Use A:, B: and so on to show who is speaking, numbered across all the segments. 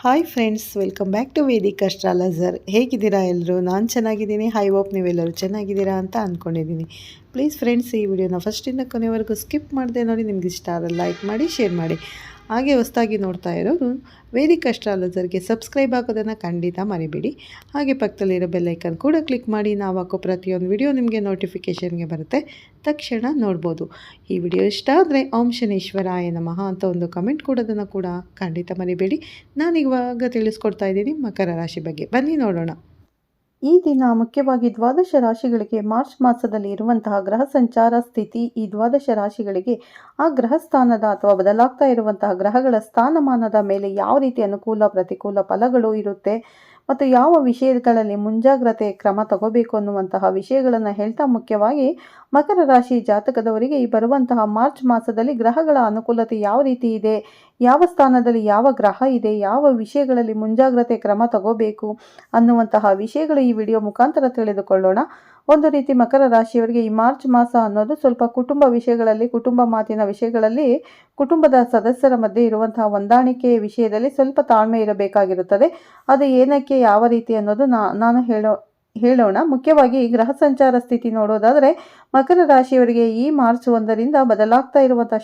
A: Hi friends, welcome back to Vedic astrologer. ಹೇಗಿದ್ದೀರಾ ಎಲ್ಲರೂ? ನಾನು ಚೆನ್ನಾಗಿದ್ದೀನಿ. ಐ ಹೋಪ್ ನೀವೆಲ್ಲರೂ ಚೆನ್ನಾಗಿದ್ದೀರಾ ಅಂತ ಅಂದ್ಕೊಂಡಿದ್ದೀನಿ. ಪ್ಲೀಸ್ ಫ್ರೆಂಡ್ಸ್, ಈ ವಿಡಿಯೋನ ಫಸ್ಟಿಂದ ಕೊನೆವರೆಗೂ ಸ್ಕಿಪ್ ಮಾಡದೆ ನೋಡಿ. ನಿಮ್ಗೆ ಇಷ್ಟ ಆದರೆ ಲೈಕ್ ಮಾಡಿ, ಶೇರ್ ಮಾಡಿ. ಹಾಗೆ ಹೊಸದಾಗಿ ನೋಡ್ತಾ ಇರೋರು ವೇದಿಕ್ ಅಸ್ಟ್ರಾಲಜರ್ಗೆ ಸಬ್ಸ್ಕ್ರೈಬ್ ಆಗೋದನ್ನು ಖಂಡಿತ ಮರಿಬೇಡಿ. ಹಾಗೆ ಪಕ್ಕದಲ್ಲಿರೋ ಬೆಲ್ಲೈಕನ್ ಕೂಡ ಕ್ಲಿಕ್ ಮಾಡಿ. ನಾವು ಹಾಕೋ ಪ್ರತಿಯೊಂದು ವಿಡಿಯೋ ನಿಮಗೆ ನೋಟಿಫಿಕೇಷನ್ಗೆ ಬರುತ್ತೆ, ತಕ್ಷಣ ನೋಡ್ಬೋದು. ಈ ವಿಡಿಯೋ ಇಷ್ಟ ಆದರೆ ಓಂ ಶನೇಶ್ವರಾಯ ನಮಃ ಅಂತ ಒಂದು ಕಮೆಂಟ್ ಕೊಡೋದನ್ನು ಕೂಡ ಖಂಡಿತ ಮರಿಬೇಡಿ. ನಾನಿವಾಗ ತಿಳಿಸ್ಕೊಡ್ತಾ ಇದ್ದೀನಿ ಮಕರ ರಾಶಿ ಬಗ್ಗೆ. ಬನ್ನಿ ನೋಡೋಣ. ಈ ದಿನ ಮುಖ್ಯವಾಗಿ ದ್ವಾದಶ ರಾಶಿಗಳಿಗೆ ಮಾರ್ಚ್ ಮಾಸದಲ್ಲಿ ಇರುವಂತಹ ಗ್ರಹ ಸಂಚಾರ ಸ್ಥಿತಿ, ಈ ದ್ವಾದಶ ರಾಶಿಗಳಿಗೆ ಆ ಗ್ರಹ ಸ್ಥಾನದ ಅಥವಾ ಬದಲಾಗ್ತಾ ಇರುವಂತಹ ಗ್ರಹಗಳ ಸ್ಥಾನಮಾನದ ಮೇಲೆ ಯಾವ ರೀತಿ ಅನುಕೂಲ ಪ್ರತಿಕೂಲ ಫಲಗಳು ಇರುತ್ತೆ ಮತ್ತು ಯಾವ ವಿಷಯಗಳಲ್ಲಿ ಮುಂಜಾಗ್ರತೆ ಕ್ರಮ ತಗೋಬೇಕು ಅನ್ನುವಂತಹ ವಿಷಯಗಳನ್ನು ಹೇಳ್ತಾ, ಮುಖ್ಯವಾಗಿ ಮಕರ ರಾಶಿ ಜಾತಕದವರಿಗೆ ಈ ಬರುವಂತಹ ಮಾರ್ಚ್ ಮಾಸದಲ್ಲಿ ಗ್ರಹಗಳ ಅನುಕೂಲತೆ ಯಾವ ರೀತಿ ಇದೆ, ಯಾವ ಸ್ಥಾನದಲ್ಲಿ ಯಾವ ಗ್ರಹ ಇದೆ, ಯಾವ ವಿಷಯಗಳಲ್ಲಿ ಮುಂಜಾಗ್ರತೆ ಕ್ರಮ ತಗೋಬೇಕು ಅನ್ನುವಂತಹ ವಿಷಯಗಳು ಈ ವಿಡಿಯೋ ಮುಖಾಂತರ ತಿಳಿದುಕೊಳ್ಳೋಣ. ಒಂದು ರೀತಿ ಮಕರ ರಾಶಿಯವರಿಗೆ ಈ ಮಾರ್ಚ್ ಮಾಸ ಅನ್ನೋದು ಸ್ವಲ್ಪ ಕುಟುಂಬ ವಿಷಯಗಳಲ್ಲಿ, ಕುಟುಂಬ ಮಾತಿನ ವಿಷಯಗಳಲ್ಲಿ, ಕುಟುಂಬದ ಸದಸ್ಯರ ಮಧ್ಯೆ ಇರುವಂತಹ ಹೊಂದಾಣಿಕೆ ವಿಷಯದಲ್ಲಿ ಸ್ವಲ್ಪ ತಾಳ್ಮೆ ಇರಬೇಕಾಗಿರುತ್ತದೆ. ಅದು ಏನಕ್ಕೆ, ಯಾವ ರೀತಿ ಅನ್ನೋದು ನಾನು ಹೇಳೋಣ. ಮುಖ್ಯವಾಗಿ ಗ್ರಹ ಸಂಚಾರ ಸ್ಥಿತಿ ನೋಡೋದಾದರೆ, ಮಕರ ರಾಶಿಯವರಿಗೆ ಈ ಮಾರ್ಚ್ 1ರಿಂದ ಬದಲಾಗ್ತಾ ಇರುವಂತಹ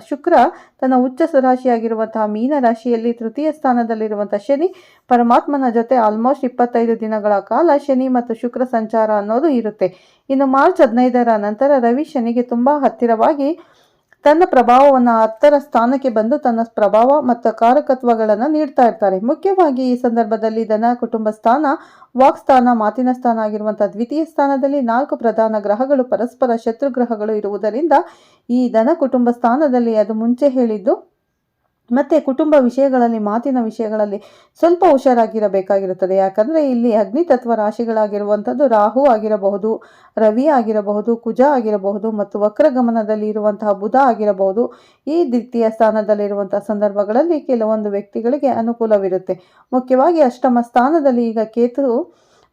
A: ಶುಕ್ರ ತನ್ನ ಉಚ್ಚ ರಾಶಿಯಾಗಿರುವಂತಹ ಮೀನ ರಾಶಿಯಲ್ಲಿ ತೃತೀಯ ಸ್ಥಾನದಲ್ಲಿರುವಂತಹ ಶನಿ ಪರಮಾತ್ಮನ ಜೊತೆ ಆಲ್ಮೋಸ್ಟ್ 25 ದಿನಗಳ ಕಾಲ ಶನಿ ಮತ್ತು ಶುಕ್ರ ಸಂಚಾರ ಅನ್ನೋದು ಇರುತ್ತೆ. ಇನ್ನು ಮಾರ್ಚ್ 15ರ ನಂತರ ರವಿ ಶನಿಗೆ ತುಂಬಾ ಹತ್ತಿರವಾಗಿ ತನ್ನ ಪ್ರಭಾವವನ್ನು 10ರ ಸ್ಥಾನಕ್ಕೆ ಬಂದು ತನ್ನ ಪ್ರಭಾವ ಮತ್ತು ಕಾರಕತ್ವಗಳನ್ನು ನೀಡ್ತಾ ಇರ್ತಾರೆ. ಮುಖ್ಯವಾಗಿ ಈ ಸಂದರ್ಭದಲ್ಲಿ ಧನ ಕುಟುಂಬ ಸ್ಥಾನ, ವಾಕ್ ಸ್ಥಾನ, ಮಾತಿನ ಸ್ಥಾನ ಆಗಿರುವಂತಹ ದ್ವಿತೀಯ ಸ್ಥಾನದಲ್ಲಿ 4 ಪ್ರಧಾನ ಗ್ರಹಗಳು ಪರಸ್ಪರ ಶತ್ರು ಗ್ರಹಗಳು ಇರುವುದರಿಂದ ಈ ಧನ ಕುಟುಂಬ ಸ್ಥಾನದಲ್ಲಿ ಅದು ಮುಂಚೆ ಹೇಳಿದ್ದು ಮತ್ತು ಕುಟುಂಬ ವಿಷಯಗಳಲ್ಲಿ, ಮಾತಿನ ವಿಷಯಗಳಲ್ಲಿ ಸ್ವಲ್ಪ ಹುಷಾರಾಗಿರಬೇಕಾಗಿರುತ್ತದೆ. ಯಾಕಂದರೆ ಇಲ್ಲಿ ಅಗ್ನಿತತ್ವ ರಾಶಿಗಳಾಗಿರುವಂಥದ್ದು ರಾಹು ಆಗಿರಬಹುದು, ರವಿ ಆಗಿರಬಹುದು, ಕುಜ ಆಗಿರಬಹುದು ಮತ್ತು ವಕ್ರಗಮನದಲ್ಲಿ ಇರುವಂತಹ ಬುಧ ಆಗಿರಬಹುದು. ಈ ದ್ವಿತೀಯ ಸ್ಥಾನದಲ್ಲಿರುವಂತಹ ಸಂದರ್ಭಗಳಲ್ಲಿ ಕೆಲವೊಂದು ವ್ಯಕ್ತಿಗಳಿಗೆ ಅನುಕೂಲವಿರುತ್ತೆ. ಮುಖ್ಯವಾಗಿ ಅಷ್ಟಮ ಸ್ಥಾನದಲ್ಲಿ ಈಗ ಕೇತು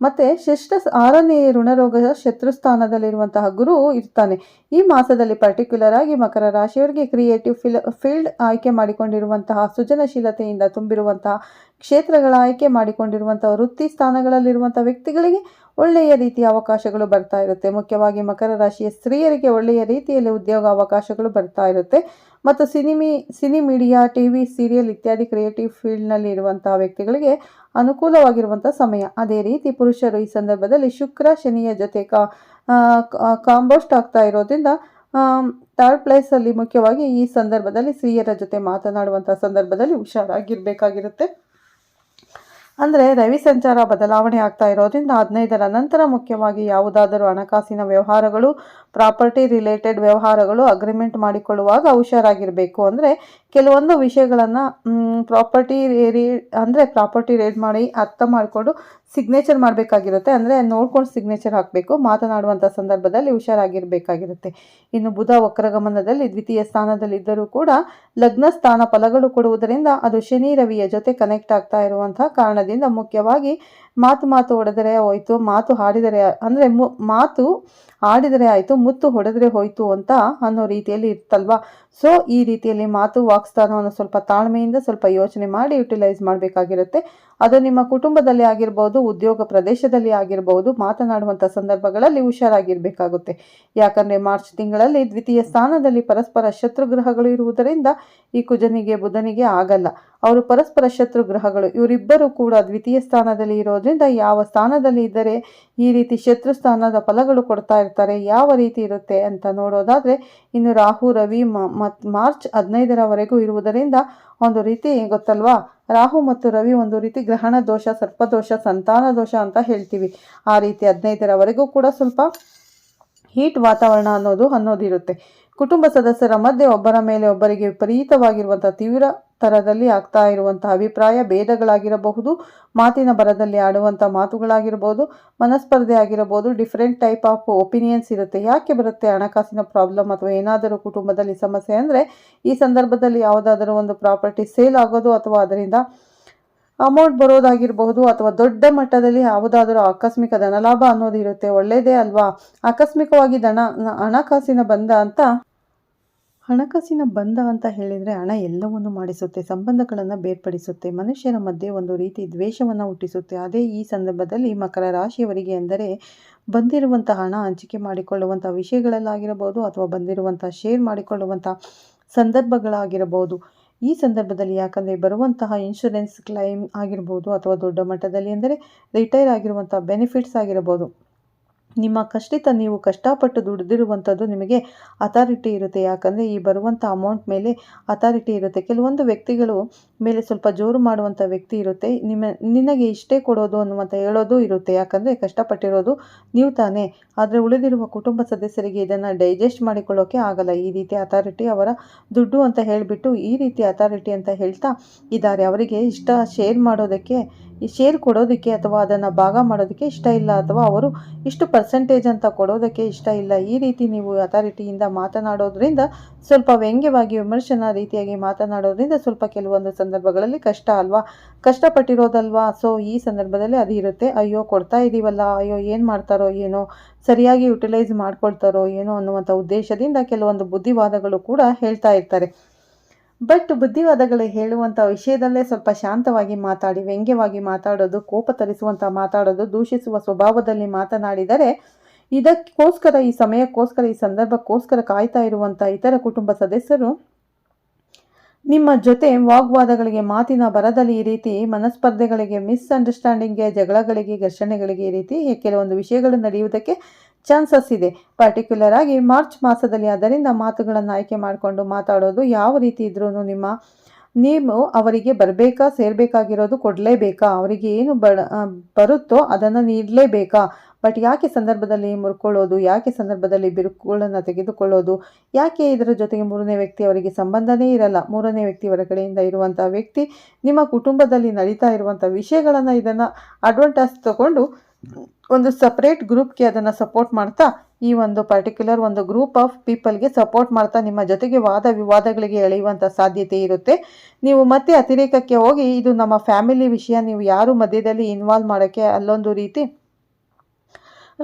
A: ಮತ್ತು 6ನೇ ಋಣರೋಗ ಶತ್ರುಸ್ಥಾನದಲ್ಲಿರುವಂತಹ ಗುರು ಇರ್ತಾನೆ. ಈ ಮಾಸದಲ್ಲಿ ಪರ್ಟಿಕ್ಯುಲರ್ ಆಗಿ ಮಕರ ರಾಶಿಯವರಿಗೆ ಕ್ರಿಯೇಟಿವ್ ಫೀಲ್ಡ್ ಆಯ್ಕೆ ಮಾಡಿಕೊಂಡಿರುವಂತಹ, ಸೃಜನಶೀಲತೆಯಿಂದ ತುಂಬಿರುವಂತಹ ಕ್ಷೇತ್ರಗಳ ಆಯ್ಕೆ ಮಾಡಿಕೊಂಡಿರುವಂತಹ ವೃತ್ತಿ ಸ್ಥಾನಗಳಲ್ಲಿರುವಂಥ ವ್ಯಕ್ತಿಗಳಿಗೆ ಒಳ್ಳೆಯ ರೀತಿಯ ಅವಕಾಶಗಳು ಬರ್ತಾ ಇರುತ್ತೆ. ಮುಖ್ಯವಾಗಿ ಮಕರ ರಾಶಿಯ ಸ್ತ್ರೀಯರಿಗೆ ಒಳ್ಳೆಯ ರೀತಿಯಲ್ಲಿ ಉದ್ಯೋಗ ಅವಕಾಶಗಳು ಬರ್ತಾ ಇರುತ್ತೆ. ಮತ್ತು ಸಿನಿ ಮೀಡಿಯಾ, ಟಿವಿ ಸೀರಿಯಲ್ ಇತ್ಯಾದಿ ಕ್ರಿಯೇಟಿವ್ ಫೀಲ್ಡ್ನಲ್ಲಿ ಇರುವಂತಹ ವ್ಯಕ್ತಿಗಳಿಗೆ ಅನುಕೂಲವಾಗಿರುವಂಥ ಸಮಯ. ಅದೇ ರೀತಿ ಪುರುಷರು ಈ ಸಂದರ್ಭದಲ್ಲಿ ಶುಕ್ರ ಶನಿಯ ಜೊತೆ ಕಾಂಬೋಸ್ಟ್ ಆಗ್ತಾ ಇರೋದ್ರಿಂದ ಥರ್ಡ್ ಪ್ಲೇಸಲ್ಲಿ ಮುಖ್ಯವಾಗಿ ಈ ಸಂದರ್ಭದಲ್ಲಿ ಸ್ತ್ರೀಯರ ಜೊತೆ ಮಾತನಾಡುವಂಥ ಸಂದರ್ಭದಲ್ಲಿ ಹುಷಾರಾಗಿರಬೇಕಾಗಿರುತ್ತೆ. ಅಂದರೆ ರವಿ ಸಂಚಾರ ಬದಲಾವಣೆ ಆಗ್ತಾ ಇರೋದ್ರಿಂದ 15ರ ನಂತರ ಮುಖ್ಯವಾಗಿ ಯಾವುದಾದರೂ ಹಣಕಾಸಿನ ವ್ಯವಹಾರಗಳು, ಪ್ರಾಪರ್ಟಿ ರಿಲೇಟೆಡ್ ವ್ಯವಹಾರಗಳು, ಅಗ್ರಿಮೆಂಟ್ ಮಾಡಿಕೊಳ್ಳುವಾಗ ಹುಷಾರಾಗಿರಬೇಕು. ಅಂದರೆ ಕೆಲವೊಂದು ವಿಷಯಗಳನ್ನು ಪ್ರಾಪರ್ಟಿ ರೇಡ್ ಮಾಡಿ ಅರ್ಥ ಮಾಡಿಕೊಂಡು ಸಿಗ್ನೇಚರ್ ಮಾಡಬೇಕಾಗಿರುತ್ತೆ. ಅಂದರೆ ನೋಡ್ಕೊಂಡು ಸಿಗ್ನೇಚರ್ ಹಾಕಬೇಕು. ಮಾತನಾಡುವಂಥ ಸಂದರ್ಭದಲ್ಲಿ ಹುಷಾರಾಗಿರಬೇಕಾಗಿರುತ್ತೆ. ಇನ್ನು ಬುಧ ವಕ್ರಗಮನದಲ್ಲಿ ದ್ವಿತೀಯ ಸ್ಥಾನದಲ್ಲಿದ್ದರೂ ಕೂಡ ಲಗ್ನ ಸ್ಥಾನ ಫಲಗಳು ಕೊಡುವುದರಿಂದ ಅದು ಶನಿ ರವಿಯ ಜೊತೆ ಕನೆಕ್ಟ್ ಆಗ್ತಾ ಇರುವಂತಹ ಕಾರಣದಿಂದ ಮುಖ್ಯವಾಗಿ ಮಾತು ಹೊಡೆದರೆ ಹೋಯ್ತು, ಮಾತು ಆಡಿದರೆ ಆಯಿತು, ಮುತ್ತು ಹೊಡೆದರೆ ಹೋಯ್ತು ಅಂತ ಅನ್ನೋ ರೀತಿಯಲ್ಲಿ ಇರ್ತಲ್ವಾ. ಸೊ ಈ ರೀತಿಯಲ್ಲಿ ಮಾತು ವಾಕ್ಸ್ಥಾನವನ್ನು ಸ್ವಲ್ಪ ತಾಳ್ಮೆಯಿಂದ ಸ್ವಲ್ಪ ಯೋಚನೆ ಮಾಡಿ ಯುಟಿಲೈಸ್ ಮಾಡಬೇಕಾಗಿರುತ್ತೆ. ಅದು ನಿಮ್ಮ ಕುಟುಂಬದಲ್ಲಿ ಆಗಿರ್ಬೋದು, ಉದ್ಯೋಗ ಪ್ರದೇಶದಲ್ಲಿ ಆಗಿರ್ಬೋದು, ಮಾತನಾಡುವಂಥ ಸಂದರ್ಭಗಳಲ್ಲಿ ಹುಷಾರಾಗಿರಬೇಕಾಗುತ್ತೆ. ಯಾಕಂದರೆ ಮಾರ್ಚ್ ತಿಂಗಳಲ್ಲಿ ದ್ವಿತೀಯ ಸ್ಥಾನದಲ್ಲಿ ಪರಸ್ಪರ ಶತ್ರು ಗ್ರಹಗಳು ಇರುವುದರಿಂದ ಈ ಕುಜನಿಗೆ ಬುಧನಿಗೆ ಆಗಲ್ಲ. ಅವರು ಪರಸ್ಪರ ಶತ್ರು ಗ್ರಹಗಳು, ಇವರಿಬ್ಬರು ಕೂಡ ದ್ವಿತೀಯ ಸ್ಥಾನದಲ್ಲಿ ಇರೋದ್ರಿಂದ ಯಾವ ಸ್ಥಾನದಲ್ಲಿ ಇದ್ದರೆ ಈ ರೀತಿ ಶತ್ರು ಸ್ಥಾನದ ಫಲಗಳು ಕೊಡ್ತಾ ಇರ್ತಾರೆ, ಯಾವ ರೀತಿ ಇರುತ್ತೆ ಅಂತ ನೋಡೋದಾದರೆ, ಇನ್ನು ರಾಹು ರವಿ ಮಾರ್ಚ್ 15ರವರೆಗೂ ಇರುವುದರಿಂದ ಒಂದು ರೀತಿ ಗೊತ್ತಲ್ವಾ, ರಾಹು ಮತ್ತು ರವಿ ಒಂದು ರೀತಿ ಗ್ರಹಣ ದೋಷ, ಸರ್ಪದೋಷ, ಸಂತಾನ ದೋಷ ಅಂತ ಹೇಳ್ತೀವಿ. ಆ ರೀತಿ 15ರವರೆಗೂ ಕೂಡ ಸ್ವಲ್ಪ ಹೀಟ್ ವಾತಾವರಣ ಅನ್ನೋದಿರುತ್ತೆ. ಕುಟುಂಬ ಸದಸ್ಯರ ಮಧ್ಯೆ ಒಬ್ಬರ ಮೇಲೆ ಒಬ್ಬರಿಗೆ ವಿಪರೀತವಾಗಿರುವಂಥ ತೀವ್ರ ಥರದಲ್ಲಿ ಆಗ್ತಾ ಇರುವಂತಹ ಅಭಿಪ್ರಾಯ ಭೇದಗಳಾಗಿರಬಹುದು, ಮಾತಿನ ಬರದಲ್ಲಿ ಆಡುವಂಥ ಮಾತುಗಳಾಗಿರ್ಬೋದು, ಮನಸ್ಪರ್ಧೆ ಆಗಿರಬಹುದು, ಡಿಫ್ರೆಂಟ್ ಟೈಪ್ ಆಫ್ ಒಪಿನಿಯನ್ಸ್ ಇರುತ್ತೆ. ಯಾಕೆ ಬರುತ್ತೆ? ಹಣಕಾಸಿನ ಪ್ರಾಬ್ಲಮ್ ಅಥವಾ ಏನಾದರೂ ಕುಟುಂಬದಲ್ಲಿ ಸಮಸ್ಯೆ ಅಂದರೆ ಈ ಸಂದರ್ಭದಲ್ಲಿ ಯಾವುದಾದರೂ ಒಂದು ಪ್ರಾಪರ್ಟಿ ಸೇಲ್ ಆಗೋದು ಅಥವಾ ಅದರಿಂದ ಅಮೌಂಟ್ ಬರೋದಾಗಿರಬಹುದು, ಅಥವಾ ದೊಡ್ಡ ಮಟ್ಟದಲ್ಲಿ ಯಾವುದಾದರೂ ಆಕಸ್ಮಿಕ ಧನಲಾಭ ಅನ್ನೋದು ಇರುತ್ತೆ. ಒಳ್ಳೆಯದೇ ಅಲ್ವಾ? ಆಕಸ್ಮಿಕವಾಗಿ ಹಣಕಾಸಿನ ಬಂದ ಅಂತ ಹಣಕಾಸಿನ ಬಂಧ ಅಂತ ಹೇಳಿದರೆ ಹಣ ಎಲ್ಲವನ್ನು ಮಾಡಿಸುತ್ತೆ, ಸಂಬಂಧಗಳನ್ನು ಬೇರ್ಪಡಿಸುತ್ತೆ, ಮನುಷ್ಯರ ಮಧ್ಯೆ ಒಂದು ರೀತಿ ದ್ವೇಷವನ್ನು ಹುಟ್ಟಿಸುತ್ತೆ. ಅದೇ ಈ ಸಂದರ್ಭದಲ್ಲಿ ಮಕರ ರಾಶಿಯವರಿಗೆ ಎಂದರೆ ಬಂದಿರುವಂಥ ಹಣ ಹಂಚಿಕೆ ಮಾಡಿಕೊಳ್ಳುವಂಥ ವಿಷಯಗಳಲ್ಲಾಗಿರಬಹುದು ಅಥವಾ ಬಂದಿರುವಂಥ ಶೇರ್ ಮಾಡಿಕೊಳ್ಳುವಂಥ ಸಂದರ್ಭಗಳಾಗಿರಬಹುದು. ಈ ಸಂದರ್ಭದಲ್ಲಿ ಯಾಕಂದರೆ ಬರುವಂತಹ ಇನ್ಶೂರೆನ್ಸ್ ಕ್ಲೈಮ್ ಆಗಿರ್ಬೋದು ಅಥವಾ ದೊಡ್ಡ ಮಟ್ಟದಲ್ಲಿ ಅಂದರೆ ರಿಟೈರ್ ಆಗಿರುವಂಥ ಬೆನಿಫಿಟ್ಸ್ ಆಗಿರಬಹುದು. ನಿಮ್ಮ ನೀವು ಕಷ್ಟಪಟ್ಟು ದುಡಿದಿರುವಂಥದ್ದು ನಿಮಗೆ ಅಥಾರಿಟಿ ಇರುತ್ತೆ. ಯಾಕಂದರೆ ಈ ಬರುವಂಥ ಅಮೌಂಟ್ ಮೇಲೆ ಅಥಾರಿಟಿ ಇರುತ್ತೆ. ಕೆಲವೊಂದು ವ್ಯಕ್ತಿಗಳು ಮೇಲೆ ಸ್ವಲ್ಪ ಜೋರು ಮಾಡುವಂಥ ವ್ಯಕ್ತಿ ಇರುತ್ತೆ. ನಿನಗೆ ಇಷ್ಟೇ ಕೊಡೋದು ಅನ್ನುವಂಥ ಹೇಳೋದು ಇರುತ್ತೆ. ಯಾಕಂದರೆ ಕಷ್ಟಪಟ್ಟಿರೋದು ನೀವು ತಾನೇ. ಆದರೆ ಉಳಿದಿರುವ ಕುಟುಂಬ ಸದಸ್ಯರಿಗೆ ಇದನ್ನು ಡೈಜೆಸ್ಟ್ ಮಾಡಿಕೊಳ್ಳೋಕೆ ಆಗಲ್ಲ. ಈ ರೀತಿ ಅಥಾರಿಟಿ ಅವರ ದುಡ್ಡು ಅಂತ ಹೇಳಿಬಿಟ್ಟು ಈ ರೀತಿ ಅಥಾರಿಟಿ ಅಂತ ಹೇಳ್ತಾ ಇದ್ದಾರೆ. ಅವರಿಗೆ ಇಷ್ಟ ಶೇರ್ ಮಾಡೋದಕ್ಕೆ, ಈ ಶೇರ್ ಕೊಡೋದಕ್ಕೆ ಅಥವಾ ಅದನ್ನು ಭಾಗ ಮಾಡೋದಕ್ಕೆ ಇಷ್ಟ ಇಲ್ಲ, ಅಥವಾ ಅವರು ಇಷ್ಟು ಪರ್ಸೆಂಟೇಜ್ ಅಂತ ಕೊಡೋದಕ್ಕೆ ಇಷ್ಟ ಇಲ್ಲ. ಈ ರೀತಿ ನೀವು ಅಥಾರಿಟಿಯಿಂದ ಮಾತನಾಡೋದ್ರಿಂದ, ಸ್ವಲ್ಪ ವ್ಯಂಗ್ಯವಾಗಿ ವಿಮರ್ಶನಾ ರೀತಿಯಾಗಿ ಮಾತನಾಡೋದ್ರಿಂದ ಸ್ವಲ್ಪ ಕೆಲವೊಂದು ಸಂದರ್ಭಗಳಲ್ಲಿ ಕಷ್ಟ ಅಲ್ವಾ, ಕಷ್ಟಪಟ್ಟಿರೋದಲ್ವಾ. ಸೊ ಈ ಸಂದರ್ಭದಲ್ಲಿ ಅದು ಇರುತ್ತೆ. ಅಯ್ಯೋ ಕೊಡ್ತಾ ಇದ್ದೀವಲ್ಲ, ಅಯ್ಯೋ ಏನು ಮಾಡ್ತಾರೋ ಏನೋ, ಸರಿಯಾಗಿ ಯುಟಿಲೈಸ್ ಮಾಡ್ಕೊಳ್ತಾರೋ ಏನೋ ಅನ್ನುವಂಥ ಉದ್ದೇಶದಿಂದ ಕೆಲವೊಂದು ಬುದ್ಧಿವಾದಗಳು ಕೂಡ ಹೇಳ್ತಾ ಇರ್ತಾರೆ. ಬಟ್ ಬುದ್ಧಿವಾದಗಳು ಹೇಳುವಂಥ ವಿಷಯದಲ್ಲೇ ಸ್ವಲ್ಪ ಶಾಂತವಾಗಿ ಮಾತಾಡಿ, ವ್ಯಂಗ್ಯವಾಗಿ ಮಾತಾಡೋದು, ಕೋಪ ತರಿಸುವಂಥ ಮಾತಾಡೋದು, ದೂಷಿಸುವ ಸ್ವಭಾವದಲ್ಲಿ ಮಾತನಾಡಿದರೆ ಇದಕ್ಕೋಸ್ಕರ, ಈ ಸಮಯಕ್ಕೋಸ್ಕರ, ಈ ಸಂದರ್ಭಕ್ಕೋಸ್ಕರ ಕಾಯ್ತಾ ಇರುವಂಥ ಇತರ ಕುಟುಂಬ ಸದಸ್ಯರು ನಿಮ್ಮ ಜೊತೆ ವಾಗ್ವಾದಗಳಿಗೆ, ಮಾತಿನ ಬರದಲ್ಲಿ ಈ ರೀತಿ ಮನಸ್ಪರ್ಧೆಗಳಿಗೆ, ಮಿಸ್ಅಂಡರ್ಸ್ಟ್ಯಾಂಡಿಂಗ್ಗೆ, ಜಗಳಗಳಿಗೆ, ಘರ್ಷಣೆಗಳಿಗೆ ಈ ರೀತಿ ಕೆಲವೊಂದು ವಿಷಯಗಳು ನಡೆಯುವುದಕ್ಕೆ ಚಾನ್ಸಸ್ ಇದೆ. ಪರ್ಟಿಕ್ಯುಲರ್ ಆಗಿ ಮಾರ್ಚ್ ಮಾಸದಲ್ಲಿ. ಅದರಿಂದ ಮಾತುಗಳನ್ನು ಆಯ್ಕೆ ಮಾಡಿಕೊಂಡು ಮಾತಾಡೋದು. ಯಾವ ರೀತಿ ಇದ್ರೂ ನೀವು ಅವರಿಗೆ ಬರಬೇಕಾ, ಸೇರಬೇಕಾಗಿರೋದು ಕೊಡಲೇಬೇಕಾ, ಅವರಿಗೆ ಏನು ಬರುತ್ತೋ ಅದನ್ನು ನೀಡಲೇಬೇಕಾ. ಬಟ್ ಯಾಕೆ ಸಂದರ್ಭದಲ್ಲಿ ಮುರ್ಕೊಳ್ಳೋದು, ಯಾಕೆ ಸಂದರ್ಭದಲ್ಲಿ ಬಿರುಕುಗಳನ್ನು ತೆಗೆದುಕೊಳ್ಳೋದು, ಯಾಕೆ ಇದರ ಜೊತೆಗೆ ಮೂರನೇ ವ್ಯಕ್ತಿ, ಅವರಿಗೆ ಸಂಬಂಧನೇ ಇರಲ್ಲ. ಮೂರನೇ ವ್ಯಕ್ತಿ ಕಡೆಯಿಂದ ಇರುವಂಥ ವ್ಯಕ್ತಿ ನಿಮ್ಮ ಕುಟುಂಬದಲ್ಲಿ ನಡೀತಾ ಇರುವಂಥ ವಿಷಯಗಳನ್ನು, ಇದನ್ನು ಅಡ್ವಾಂಟೇಜ್ ತಗೊಂಡು ಒಂದು ಸಪ್ರೇಟ್ ಗ್ರೂಪ್ಗೆ ಅದನ್ನು ಸಪೋರ್ಟ್ ಮಾಡ್ತಾ, ಈ ಒಂದು ಪರ್ಟಿಕ್ಯುಲರ್ ಒಂದು ಗ್ರೂಪ್ ಆಫ್ ಪೀಪಲ್ಗೆ ಸಪೋರ್ಟ್ ಮಾಡ್ತಾ ನಿಮ್ಮ ಜೊತೆಗೆ ವಾದ ವಿವಾದಗಳಿಗೆ ಎಳೆಯುವಂಥ ಸಾಧ್ಯತೆ ಇರುತ್ತೆ. ನೀವು ಮತ್ತೆ ಅತಿರೇಕಕ್ಕೆ ಹೋಗಿ ಇದು ನಮ್ಮ ಫ್ಯಾಮಿಲಿ ವಿಷಯ, ನೀವು ಯಾರು ಮಧ್ಯದಲ್ಲಿ ಇನ್ವಾಲ್ವ್ ಮಾಡೋಕ್ಕೆ,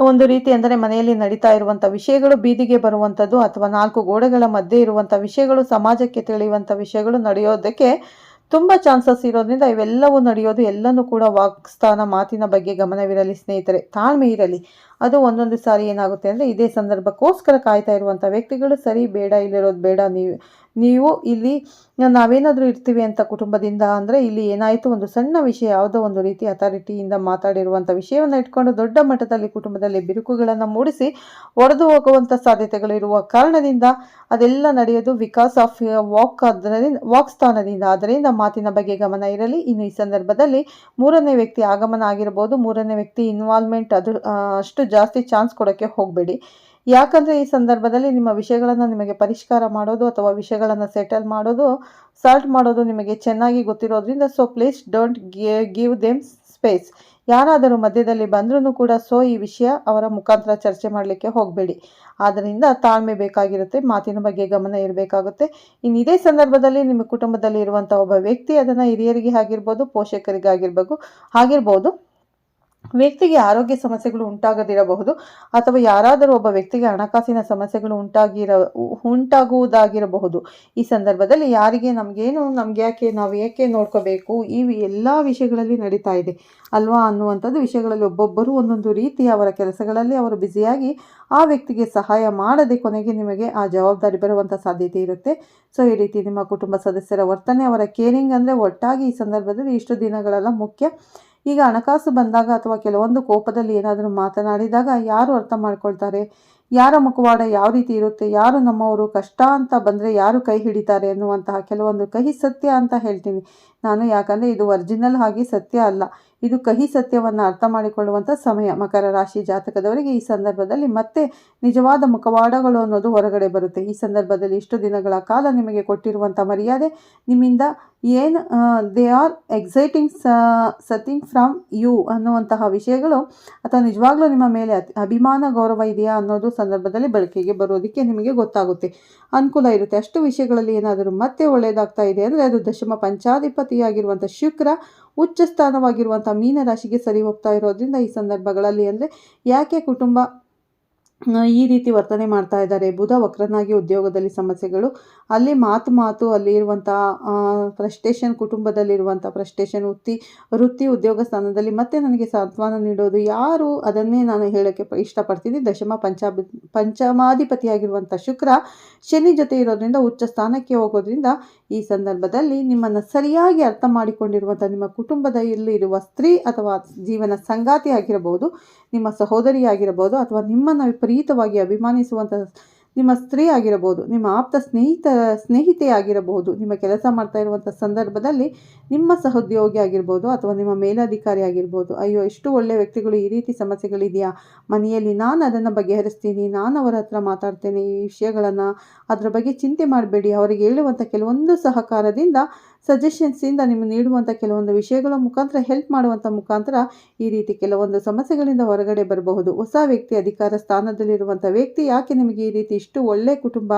A: ಒಂದು ರೀತಿ ಅಂದರೆ ಮನೆಯಲ್ಲಿ ನಡೀತಾ ಇರುವಂಥ ವಿಷಯಗಳು ಬೀದಿಗೆ ಬರುವಂಥದ್ದು, ಅಥವಾ ನಾಲ್ಕು ಗೋಡೆಗಳ ಮಧ್ಯೆ ಇರುವಂಥ ವಿಷಯಗಳು ಸಮಾಜಕ್ಕೆ ತಿಳಿಯುವಂಥ ವಿಷಯಗಳು ನಡೆಯೋದಕ್ಕೆ ತುಂಬ ಚಾನ್ಸಸ್ ಇರೋದ್ರಿಂದ ಇವೆಲ್ಲವೂ ನಡೆಯೋದು. ಎಲ್ಲನೂ ಕೂಡ ವಾಕ್ಸ್ಥಾನ, ಮಾತಿನ ಬಗ್ಗೆ ಗಮನವಿರಲಿ ಸ್ನೇಹಿತರೆ, ತಾಳ್ಮೆ ಇರಲಿ. ಅದು ಒಂದೊಂದು ಸಾರಿ ಏನಾಗುತ್ತೆ ಅಂದರೆ ಇದೇ ಸಂದರ್ಭಕ್ಕೋಸ್ಕರ ಕಾಯ್ತಾ ಇರುವಂಥ ವ್ಯಕ್ತಿಗಳು ಸರಿ ಬೇಡ, ಇಲ್ಲಿರೋದು ಬೇಡ, ನೀವು ಇಲ್ಲಿ ನಾವೇನಾದರೂ ಇರ್ತೀವಿ ಅಂತ ಕುಟುಂಬದಿಂದ ಅಂದರೆ ಇಲ್ಲಿ ಏನಾಯಿತು, ಒಂದು ಸಣ್ಣ ವಿಷಯ, ಯಾವುದೋ ಒಂದು ರೀತಿ ಅಥಾರಿಟಿಯಿಂದ ಮಾತಾಡಿರುವಂಥ ವಿಷಯವನ್ನು ಇಟ್ಕೊಂಡು ದೊಡ್ಡ ಮಟ್ಟದಲ್ಲಿ ಕುಟುಂಬದಲ್ಲಿ ಬಿರುಕುಗಳನ್ನು ಮೂಡಿಸಿ ಒಡೆದು ಹೋಗುವಂಥ ಸಾಧ್ಯತೆಗಳು ಇರುವ ಕಾರಣದಿಂದ ಅದೆಲ್ಲ ನಡೆಯೋದು ಬಿಕಾಸ್ ಆಫ್ ವಾಕ್ ಸ್ಥಾನದಿಂದ. ಅದರಿಂದ ಮಾತಿನ ಬಗ್ಗೆ ಗಮನ ಇರಲಿ. ಇನ್ನು ಈ ಸಂದರ್ಭದಲ್ಲಿ ಮೂರನೇ ವ್ಯಕ್ತಿ ಆಗಮನ ಆಗಿರ್ಬೋದು, ಮೂರನೇ ವ್ಯಕ್ತಿ ಇನ್ವಾಲ್ವ್ಮೆಂಟ್ ಅದು ಅಷ್ಟು ಜಾಸ್ತಿ ಚಾನ್ಸ್ ಕೊಡೋಕ್ಕೆ ಹೋಗಬೇಡಿ. ಯಾಕಂದರೆ ಈ ಸಂದರ್ಭದಲ್ಲಿ ನಿಮ್ಮ ವಿಷಯಗಳನ್ನು ನಿಮಗೆ ಪರಿಷ್ಕಾರ ಮಾಡೋದು ಅಥವಾ ವಿಷಯಗಳನ್ನು ಸೆಟಲ್ ಮಾಡೋದು, ಸಾಲ್ಟ್ ಮಾಡೋದು ನಿಮಗೆ ಚೆನ್ನಾಗಿ ಗೊತ್ತಿರೋದ್ರಿಂದ, so please don't give them space. ಯಾರಾದರೂ ಮಧ್ಯದಲ್ಲಿ ಬಂದ್ರೂ ಕೂಡ ಈ ವಿಷಯ ಅವರ ಮುಖಾಂತರ ಚರ್ಚೆ ಮಾಡಲಿಕ್ಕೆ ಹೋಗಬೇಡಿ. ಆದ್ದರಿಂದ ತಾಳ್ಮೆ ಬೇಕಾಗಿರುತ್ತೆ, ಮಾತಿನ ಬಗ್ಗೆ ಗಮನ ಇರಬೇಕಾಗುತ್ತೆ. ಇನ್ನು ಇದೇ ಸಂದರ್ಭದಲ್ಲಿ ನಿಮ್ಮ ಕುಟುಂಬದಲ್ಲಿ ಇರುವಂಥ ಒಬ್ಬ ವ್ಯಕ್ತಿ ಅದನ್ನು ಹಿರಿಯರಿಗೆ ಆಗಿರ್ಬೋದು, ಆಗಿರ್ಬೋದು ವ್ಯಕ್ತಿಗೆ ಆರೋಗ್ಯ ಸಮಸ್ಯೆಗಳು ಉಂಟಾಗದಿರಬಹುದು, ಅಥವಾ ಯಾರಾದರೂ ಒಬ್ಬ ವ್ಯಕ್ತಿಗೆ ಹಣಕಾಸಿನ ಸಮಸ್ಯೆಗಳು ಉಂಟಾಗುವುದಾಗಿರಬಹುದು. ಈ ಸಂದರ್ಭದಲ್ಲಿ ಯಾರಿಗೆ ನಮ್ಗೆ ಯಾಕೆ, ನಾವು ಏಕೆ ನೋಡ್ಕೋಬೇಕು, ಈ ಎಲ್ಲ ವಿಷಯಗಳಲ್ಲಿ ನಡೀತಾ ಇದೆ ಅಲ್ವಾ ಅನ್ನುವಂಥದ್ದು ವಿಷಯಗಳಲ್ಲಿ ಒಬ್ಬೊಬ್ಬರು ಒಂದೊಂದು ರೀತಿ ಅವರ ಕೆಲಸಗಳಲ್ಲಿ ಅವರು ಬ್ಯುಸಿಯಾಗಿ ಆ ವ್ಯಕ್ತಿಗೆ ಸಹಾಯ ಮಾಡದೆ ಕೊನೆಗೆ ನಿಮಗೆ ಆ ಜವಾಬ್ದಾರಿ ಬರುವಂಥ ಸಾಧ್ಯತೆ ಇರುತ್ತೆ. ಸೊ ಈ ರೀತಿ ನಿಮ್ಮ ಕುಟುಂಬ ಸದಸ್ಯರ ವರ್ತನೆ, ಅವರ ಕೇರಿಂಗ್ ಅಂದರೆ ಒಟ್ಟಾಗಿ ಈ ಸಂದರ್ಭದಲ್ಲಿ ಇಷ್ಟು ದಿನಗಳೆಲ್ಲ ಮುಖ್ಯ. ಈಗ ಹಣಕಾಸು ಬಂದಾಗ ಅಥವಾ ಕೆಲವೊಂದು ಕೋಪದಲ್ಲಿ ಏನಾದರೂ ಮಾತನಾಡಿದಾಗ ಯಾರು ಅರ್ಥ ಮಾಡ್ಕೊಳ್ತಾರೆ, ಯಾರ ಮುಖವಾಡ ಯಾವ ರೀತಿ ಇರುತ್ತೆ, ಯಾರು ನಮ್ಮವರು, ಕಷ್ಟ ಅಂತ ಬಂದರೆ ಯಾರು ಕೈ ಹಿಡಿತಾರೆ ಅನ್ನುವಂತಹ ಕೆಲವೊಂದು ಕಹಿ ಸತ್ಯ ಅಂತ ಹೇಳ್ತೀನಿ ನಾನು. ಯಾಕಂದರೆ ಇದು ಒರಿಜಿನಲ್ ಆಗಿ ಸತ್ಯ ಅಲ್ಲ, ಇದು ಕಹಿ ಸತ್ಯವನ್ನು ಅರ್ಥ ಮಾಡಿಕೊಳ್ಳುವಂಥ ಸಮಯ. ಮಕರ ರಾಶಿ ಜಾತಕದವರಿಗೆ ಈ ಸಂದರ್ಭದಲ್ಲಿ ಮತ್ತೆ ನಿಜವಾದ ಮುಖವಾಡಗಳು ಅನ್ನೋದು ಹೊರಗಡೆ ಬರುತ್ತೆ. ಈ ಸಂದರ್ಭದಲ್ಲಿ ಇಷ್ಟು ದಿನಗಳ ಕಾಲ ನಿಮಗೆ ಕೊಟ್ಟಿರುವಂಥ ಮರ್ಯಾದೆ, ನಿಮ್ಮಿಂದ ಏನು they are exciting something from you ಅನ್ನುವಂತಹ ವಿಷಯಗಳು, ಅಥವಾ ನಿಜವಾಗ್ಲೂ ನಿಮ್ಮ ಮೇಲೆ ಅಭಿಮಾನ ಗೌರವ ಇದೆಯಾ ಅನ್ನೋದು ಸಂದರ್ಭದಲ್ಲಿ ಬಳಕೆಗೆ ಬರೋದಕ್ಕೆ ನಿಮಗೆ ಗೊತ್ತಾಗುತ್ತೆ, ಅನುಕೂಲ ಇರುತ್ತೆ. ಅಷ್ಟು ವಿಷಯಗಳಲ್ಲಿ ಏನಾದರೂ ಮತ್ತೆ ಒಳ್ಳೆಯದಾಗ್ತಾ ಇದೆ ಅಂದರೆ ಅದು ದಶಮ ಪಂಚಾಧಿಪತಿಯಾಗಿರುವಂಥ ಶುಕ್ರ ಉಚ್ಚ ಸ್ಥಾನವಾಗಿರುವಂಥ ಮೀನರಾಶಿಗೆ ಸರಿ ಹೋಗ್ತಾ ಇರೋದ್ರಿಂದ ಈ ಸಂದರ್ಭಗಳಲ್ಲಿ ಅಂದರೆ ಯಾಕೆ ಕುಟುಂಬ ಈ ರೀತಿ ವರ್ತನೆ ಮಾಡ್ತಾ ಇದ್ದಾರೆ. ಬುಧ ವಕ್ರನಾಗಿ ಉದ್ಯೋಗದಲ್ಲಿ ಸಮಸ್ಯೆಗಳು, ಅಲ್ಲಿ ಮಾತು ಅಲ್ಲಿ ಇರುವಂಥ ಫ್ರಸ್ಟ್ರೇಷನ್, ಕುಟುಂಬದಲ್ಲಿರುವಂಥ ಫ್ರಸ್ಟ್ರೇಷನ್, ವೃತ್ತಿ ಉದ್ಯೋಗ ಸ್ಥಾನದಲ್ಲಿ ಮತ್ತೆ ನನಗೆ ಸಾಂತ್ವನ ನೀಡೋದು ಯಾರು, ಅದನ್ನೇ ನಾನು ಹೇಳೋಕ್ಕೆ ಇಷ್ಟಪಡ್ತೀನಿ. ಪಂಚಮಾಧಿಪತಿಯಾಗಿರುವಂಥ ಶುಕ್ರ ಶನಿ ಜೊತೆ ಇರೋದ್ರಿಂದ ಉಚ್ಚ ಸ್ಥಾನಕ್ಕೆ ಹೋಗೋದ್ರಿಂದ ಈ ಸಂದರ್ಭದಲ್ಲಿ ನಿಮ್ಮನ್ನು ಸರಿಯಾಗಿ ಅರ್ಥ ಮಾಡಿಕೊಂಡಿರುವಂಥ ನಿಮ್ಮ ಕುಟುಂಬದಲ್ಲಿ ಇರುವ ಸ್ತ್ರೀ ಅಥವಾ ಜೀವನ ಸಂಗಾತಿ ಆಗಿರಬಹುದು, ನಿಮ್ಮ ಸಹೋದರಿ ಆಗಿರಬಹುದು, ಅಥವಾ ನಿಮ್ಮನ್ನು ವಿಪರೀತವಾಗಿ ಅಭಿಮಾನಿಸುವಂಥ ನಿಮ್ಮ ಸ್ತ್ರೀ ಆಗಿರಬಹುದು, ನಿಮ್ಮ ಆಪ್ತ ಸ್ನೇಹಿತೆ ಆಗಿರಬಹುದು, ನಿಮ್ಮ ಕೆಲಸ ಮಾಡ್ತಾ ಇರುವಂಥ ಸಂದರ್ಭದಲ್ಲಿ ನಿಮ್ಮ ಸಹೋದ್ಯೋಗಿ ಆಗಿರ್ಬೋದು ಅಥವಾ ನಿಮ್ಮ ಮೇಲಧಿಕಾರಿ ಆಗಿರ್ಬೋದು. ಅಯ್ಯೋ, ಎಷ್ಟು ಒಳ್ಳೆಯ ವ್ಯಕ್ತಿಗಳು, ಈ ರೀತಿ ಸಮಸ್ಯೆಗಳಿದೆಯಾ ಮನೆಯಲ್ಲಿ, ನಾನು ಅದನ್ನು ಬಗೆಹರಿಸ್ತೀನಿ, ನಾನು ಅವರ ಹತ್ರ ಮಾತಾಡ್ತೇನೆ ಈ ವಿಷಯಗಳನ್ನು, ಅದರ ಬಗ್ಗೆ ಚಿಂತೆ ಮಾಡಬೇಡಿ. ಅವರಿಗೆ ಹೇಳುವಂಥ ಕೆಲವೊಂದು ಸಹಕಾರದಿಂದ, ಸಜೆಷನ್ಸಿಂದ, ನಿಮಗೆ ನೀಡುವಂಥ ಕೆಲವೊಂದು ವಿಷಯಗಳ ಮುಖಾಂತರ, ಹೆಲ್ಪ್ ಮಾಡುವಂಥ ಮುಖಾಂತರ ಈ ರೀತಿ ಕೆಲವೊಂದು ಸಮಸ್ಯೆಗಳಿಂದ ಹೊರಗಡೆ ಬರಬಹುದು. ಹೊಸ ವ್ಯಕ್ತಿ, ಅಧಿಕಾರ ಸ್ಥಾನದಲ್ಲಿರುವಂಥ ವ್ಯಕ್ತಿ, ಯಾಕೆ ನಿಮಗೆ ಈ ರೀತಿ ಇಷ್ಟು ಒಳ್ಳೆ ಕುಟುಂಬ,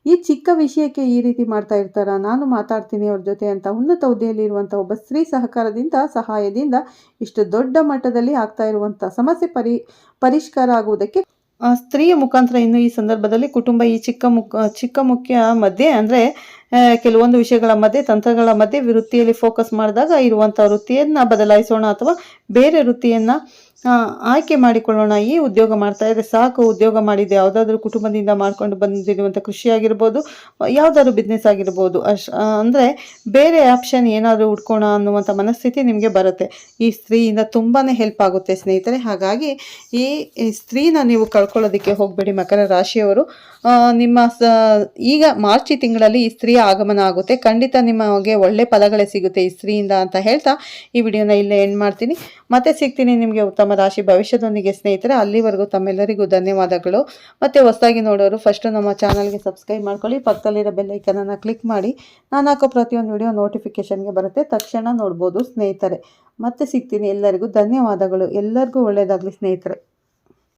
A: ಈ ಚಿಕ್ಕ ವಿಷಯಕ್ಕೆ ಈ ರೀತಿ ಮಾಡ್ತಾ ಇರ್ತಾರ, ನಾನು ಮಾತಾಡ್ತೀನಿ ಅವ್ರ ಜೊತೆ ಅಂತ ಉನ್ನತ ಹುದ್ದೆಯಲ್ಲಿ ಇರುವಂಥ ಒಬ್ಬ ಸ್ತ್ರೀ ಸಹಾಯದಿಂದ ಇಷ್ಟು ದೊಡ್ಡ ಮಟ್ಟದಲ್ಲಿ ಆಗ್ತಾ ಇರುವಂಥ ಸಮಸ್ಯೆ ಪರಿಷ್ಕಾರ ಆಗುವುದಕ್ಕೆ ಸ್ತ್ರೀಯ ಮುಖಾಂತರ ಇನ್ನು ಈ ಸಂದರ್ಭದಲ್ಲಿ ಕುಟುಂಬ ಈ ಚಿಕ್ಕ ಮುಖ್ಯ ಮಧ್ಯೆ, ಅಂದರೆ ಕೆಲವೊಂದು ವಿಷಯಗಳ ಮಧ್ಯೆ, ತಂತ್ರಗಳ ಮಧ್ಯೆ ವೃತ್ತಿಯಲ್ಲಿ ಫೋಕಸ್ ಮಾಡಿದಾಗ ಇರುವಂಥ ವೃತ್ತಿಯನ್ನು ಬದಲಾಯಿಸೋಣ ಅಥವಾ ಬೇರೆ ವೃತ್ತಿಯನ್ನು ಆಯ್ಕೆ ಮಾಡಿಕೊಳ್ಳೋಣ. ಈ ಉದ್ಯೋಗ ಮಾಡ್ತಾ ಇದ್ರೆ ಸಾಕು, ಉದ್ಯೋಗ ಮಾಡಿದೆ, ಯಾವುದಾದ್ರೂ ಕುಟುಂಬದಿಂದ ಮಾಡ್ಕೊಂಡು ಬಂದಿರುವಂಥ ಕೃಷಿ ಆಗಿರ್ಬೋದು, ಯಾವುದಾದ್ರೂ ಬಿಸ್ನೆಸ್ ಆಗಿರ್ಬೋದು, ಅಂದರೆ ಬೇರೆ ಆಪ್ಷನ್ ಏನಾದರೂ ಹುಡ್ಕೋಣ ಅನ್ನುವಂಥ ಮನಸ್ಥಿತಿ ನಿಮಗೆ ಬರುತ್ತೆ. ಈ ಸ್ತ್ರೀಯಿಂದ ತುಂಬಾ ಹೆಲ್ಪ್ ಆಗುತ್ತೆ ಸ್ನೇಹಿತರೆ. ಹಾಗಾಗಿ ಈ ಸ್ತ್ರೀನ ನೀವು ಕಳ್ಕೊಳ್ಳೋದಕ್ಕೆ ಹೋಗಬೇಡಿ ಮಕರ ರಾಶಿಯವರು. ನಿಮ್ಮ ಈಗ ಮಾರ್ಚ್ ತಿಂಗಳಲ್ಲಿ ಈ ಸ್ತ್ರೀಯ ಆಗಮನ ಆಗುತ್ತೆ. ಖಂಡಿತ ನಿಮಗೆ ಒಳ್ಳೆ ಫಲಗಳೇ ಸಿಗುತ್ತೆ ಈ ಸ್ತ್ರೀಯಿಂದ ಅಂತ ಹೇಳ್ತಾ ಈ ವಿಡಿಯೋನ ಇಲ್ಲೇ ಎಂಡ್ ಮಾಡ್ತೀನಿ. ಮತ್ತೆ ಸಿಗ್ತೀನಿ ನಿಮಗೆ ಉತ್ತಮ ರಾಶಿ ಭವಿಷ್ಯದೊಂದಿಗೆ ಸ್ನೇಹಿತರೆ. ಅಲ್ಲಿವರೆಗೂ ತಮ್ಮೆಲ್ಲರಿಗೂ ಧನ್ಯವಾದಗಳು. ಮತ್ತು ಹೊಸದಾಗಿ ನೋಡೋರು ಫಸ್ಟು ನಮ್ಮ ಚಾನಲ್ಗೆ ಸಬ್ಸ್ಕ್ರೈಬ್ ಮಾಡ್ಕೊಳ್ಳಿ, ಪಕ್ಕದಲ್ಲಿರೋ ಬೆಲ್ ಐಕನನ್ನು ಕ್ಲಿಕ್ ಮಾಡಿ. ನಾನು ಹಾಕೋ ಪ್ರತಿಯೊಂದು ವಿಡಿಯೋ ನೋಟಿಫಿಕೇಷನ್ಗೆ ಬರುತ್ತೆ, ತಕ್ಷಣ ನೋಡ್ಬೋದು ಸ್ನೇಹಿತರೆ. ಮತ್ತೆ ಸಿಗ್ತೀನಿ. ಎಲ್ಲರಿಗೂ ಧನ್ಯವಾದಗಳು. ಎಲ್ಲರಿಗೂ ಒಳ್ಳೆಯದಾಗಲಿ ಸ್ನೇಹಿತರೆ.